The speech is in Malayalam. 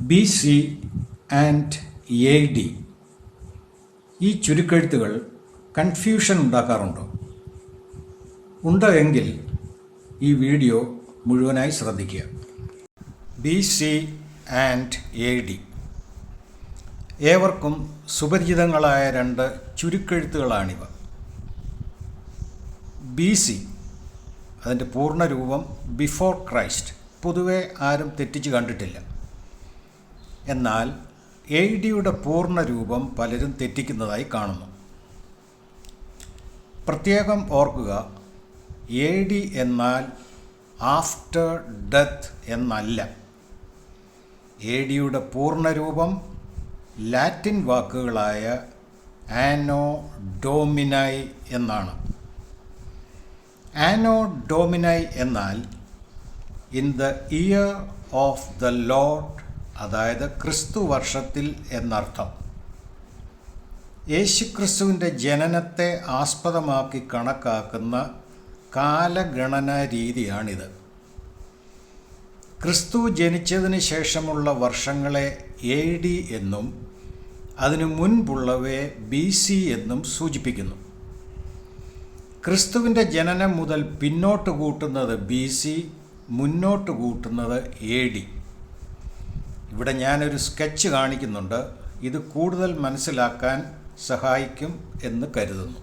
BC ആൻഡ് AD ഈ ചുരുക്കെഴുത്തുകൾ കൺഫ്യൂഷൻ ഉണ്ടാക്കാറുണ്ടോ? ഉണ്ടോ എങ്കിൽ ഈ വീഡിയോ മുഴുവനായി ശ്രദ്ധിക്കുക. BC ആൻഡ് AD ഏവർക്കും സുപരിചിതങ്ങളായ രണ്ട് ചുരുക്കെഴുത്തുകളാണിവ. BC അതിൻ്റെ പൂർണ്ണരൂപം ബിഫോർ ക്രൈസ്റ്റ്, പൊതുവെ ആരും തെറ്റിച്ച് കണ്ടിട്ടില്ല. എന്നാൽ ADയുടെ പൂർണ്ണരൂപം പലരും തെറ്റിക്കുന്നതായി കാണുന്നു. പ്രത്യേകം ഓർക്കുക, AD എന്നാൽ ആഫ്റ്റർ ഡെത്ത് എന്നല്ല. ADയുടെ പൂർണ്ണരൂപം ലാറ്റിൻ വാക്കുകളായ ആനോ ഡോമിനായി എന്നാണ്. ആനോ ഡോമിനായി എന്നാൽ in the year of the Lord, അതായത് ക്രിസ്തു വർഷത്തിൽ എന്നർത്ഥം. യേശുക്രിസ്തുവിൻ്റെ ജനനത്തെ ആസ്പദമാക്കി കണക്കാക്കുന്ന കാലഗണനാ രീതിയാണിത്. ക്രിസ്തു ജനിച്ചതിന് ശേഷമുള്ള വർഷങ്ങളെ AD എന്നും അതിനു മുൻപുള്ളവയെ BC എന്നും സൂചിപ്പിക്കുന്നു. ക്രിസ്തുവിൻ്റെ ജനനം മുതൽ പിന്നോട്ട് കൂട്ടുന്നത് BC, മുന്നോട്ട് കൂട്ടുന്നത് AD. ഇവിടെ ഞാനൊരു സ്കെച്ച് കാണിക്കുന്നുണ്ട്. ഇത് കൂടുതൽ മനസ്സിലാക്കാൻ സഹായിക്കും എന്ന് കരുതുന്നു.